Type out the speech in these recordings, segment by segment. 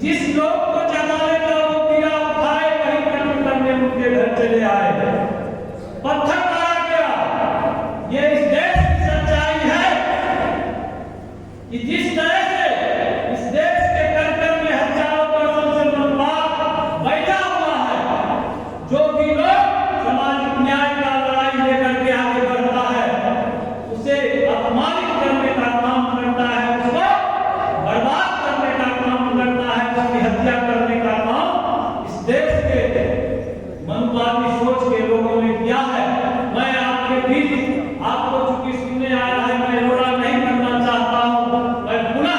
जिस लोग को जगाने का वो कीड़ा उठाए वही कत्ल करने उनके घर चले आए, पत्थर मारा गया। ये इस देश की सच्चाई है कि जिस तरह से इस देश के कर में हजारों वर्षों से मनवाद बैठा हुआ है, जो भी लोग सामाजिक न्याय का लड़ाई लेकर के आगे बढ़ता है उसे अपमानित करने का काम करता है, उसको बर्बाद करने का काम करता है, उसकी हत्या करने का काम इस देश के मनुवादी सोच के लोगों ने किया है। मैं आपके बीच आपको चूंकि सुनने आया है, मैं रोड़ा नहीं करना चाहता हूं। मैं पुनः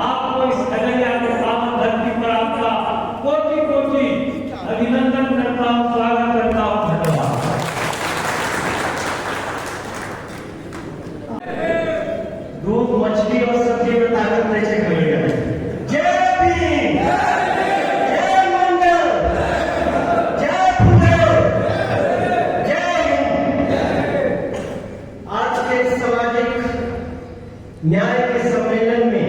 आपको इस खगड़िया के पावन धरती पर आपका कोटि कोटि अभिनंदन करता हूं, स्वागत करता हूं। धन्यवाद। दूध, मछली और सब्जी में ताकत नहीं से खगड़िया। जय भीम, जय मंगल, जय फुलेव, जय हिंद। आज के सामाजिक न्याय के सम्मेलन में,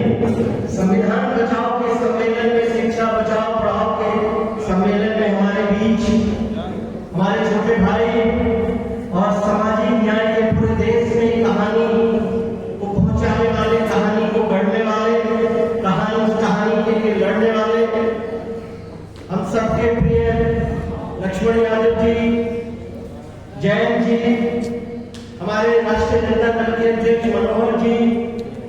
संविधान बचाओ के सम्मेलन में, शिक्षा बचाओ पढ़ाओ के सम्मेलन में हमारे बीच हमारे छोटे भाई और सामाजिक न्याय के पूरे देश में कहानी को पहुंचाने वाले, कहानी को गढ़ने वाले, कहानी के लिए लड़ने वाले हम सबके प्रिय लक्ष्मण यादव जी, जयंत जी, हमारे राष्ट्रीय जनता दल के अध्यक्ष मनोहर जी,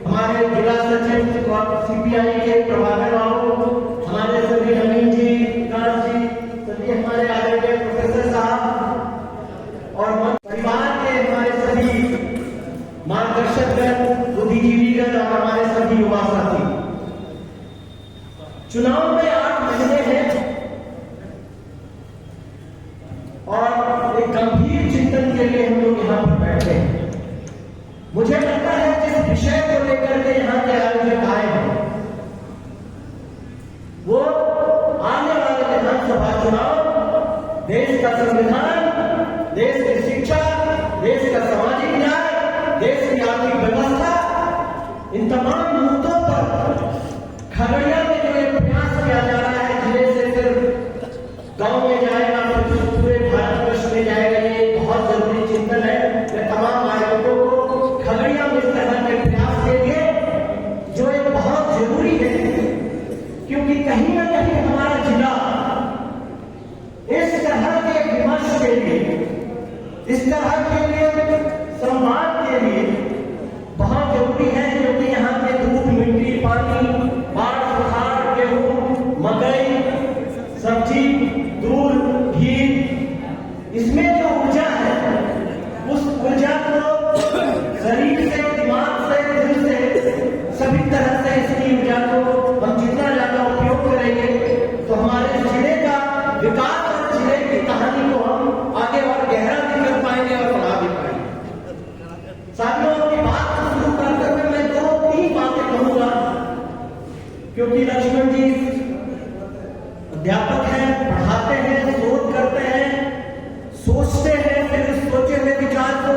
हमारे जिला सचिव और सीपीआई के प्रभाकर बाबू, हमारे सभी नवीन जी, विकास जी, सभी हमारे आदरणीय प्रोफेसर साहब और परिवार के हमारे सभी मार्गदर्शकगण, बुद्धिजीवीगण और हमारे सभी युवा साथी। चुनाव में 8 महीने हैं और एक गंभीर चिंतन के लिए हम लोग यहाँ पर बैठे हैं। मुझे लगता है जिस विषय को लेकर के यहाँ के आयोजक आए हैं वो आने वाले विधानसभा चुनाव, देश का संविधान, देश की शिक्षा, देश का सामाजिक न्याय, देश की आर्थिक व्यवस्था, इन तमाम मुद्दों पर खगड़िया में जो ये प्रयास किया जा रहा है, जिले से सिर्फ गांव में जाएगा, फिर पूरे भारतवर्ष में जाएगा, ये बहुत जरूरी चिंतन है। मैं तमाम आयोजकों को खगड़िया में इस तरह के प्रयास के लिए जो एक बहुत जरूरी है, क्योंकि कहीं ना कहीं हमारा जिला इस तरह के विमर्श के लिए, इस तरह के लिए संवाद के लिए बहुत जरूरी है, क्योंकि यहाँ के दूध, मिट्टी, पानी, बाढ़, सुखाड़, गेहूं, मकई, सब्जी, दूध, घी, इसमें जो ऊर्जा है उस ऊर्जा को शरीर से, दिमाग से, दिल से, सभी तरह से इसकी ऊर्जा को हम जितना ज्यादा उपयोग करेंगे तो हमारे जिले का विकास और जिले की कहानी को हम आगे और गहरा भी कर पाएंगे और बढ़ा भी पाएंगे। साथियों, अपनी बात को शुरू करते हुए मैं 2-3 बातें कहूंगा, क्योंकि लक्ष्मण जी अध्यापक हैं, पढ़ाते हैं, शोध करते हैं, सोचते हैं, फिर सोचे हुए विचार को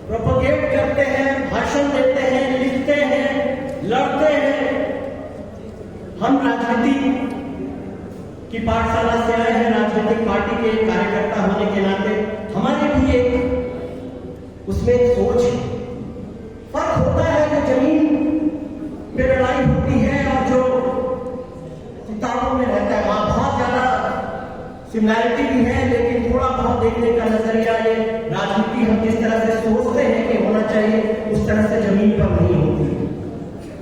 प्रोपोगेट करते हैं, भाषण देते हैं, लिखते हैं, लड़ते हैं। हम राजनीति की पाठशाला से आए हैं, राजनीतिक पार्टी के कार्यकर्ता होने के नाते हमारे भी एक उसमें एक सोच है। फर्क होता है जो जमीन पे लड़ाई होती है और जो किताबों में रहता है, वहां बहुत ज्यादा सिमिलैरिटी भी है, लेकिन थोड़ा बहुत देखने का नजरिया, ये राजनीति हम जिस तरह से सोचते हैं कि होना चाहिए उस तरह से जमीन पर नहीं होती।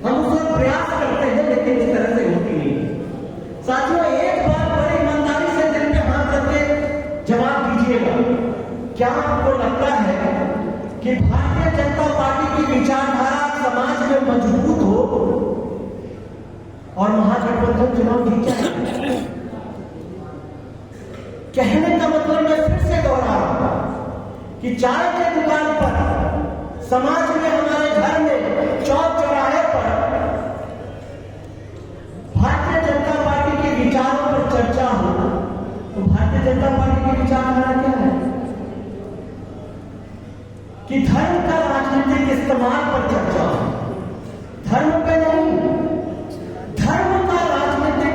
हम उसमें प्रयास करते हैं लेकिन इस तरह से होती नहीं। साथियों, एक बात बड़ी ईमानदारी से दिल में हाथ रख जवाब दीजिएगा, क्या आपको लगता है कि भारतीय जनता पार्टी की विचारधारा समाज में मजबूत हो और महागठबंधन चुनाव जीत जाए? कहने का मतलब मैं फिर से दोहरा रहा हूं कि चाय के दुकान पर, समाज में, हमारे घर में, चौक चौराहे पर भारतीय जनता पार्टी के विचारों पर चर्चा हो तो भारतीय जनता पार्टी की विचारधारा क्या है? कि धर्म का राजनीतिक इस्तेमाल पर चर्चा हो, धर्म पे नहीं, धर्म का राजनीतिक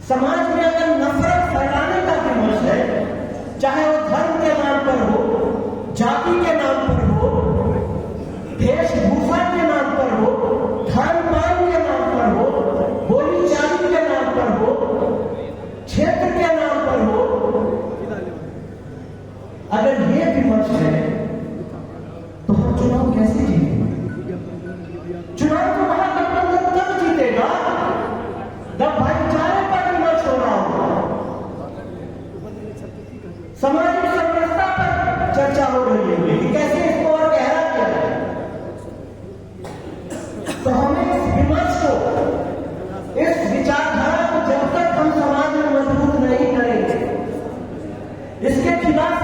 समाज में अगर नफरत फैलाने का विमर्श है, चाहे वो धर्म के नाम पर हो, जाति के नाम पर हो, वेशभूषा के नाम पर हो, खान पान के नाम पर हो, बोली चाली के नाम पर हो, क्षेत्र के नाम पर हो, अगर ये विमर्श है तो हम चुनाव कैसे जीतेंगे? चुनाव तो महागठबंधन तब जीतेगा जब भाईचारे पर विमर्श हो रहा होगा, सामाजिक समरसता पर चर्चा हो रही है कि कैसे इसको और गहरा किया जाए। तो हमें इस विमर्श को, इस विचारधारा को जब तक हम समाज में मजबूत नहीं करेंगे, इसके खिलाफ,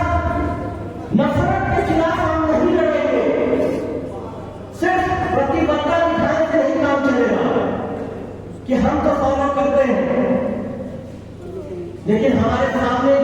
नफरत के खिलाफ हम नहीं लड़ेंगे, सिर्फ प्रतिबद्धता दिखाने से नहीं काम चलेगा कि हम तो फॉलो करते हैं, लेकिन हमारे सामने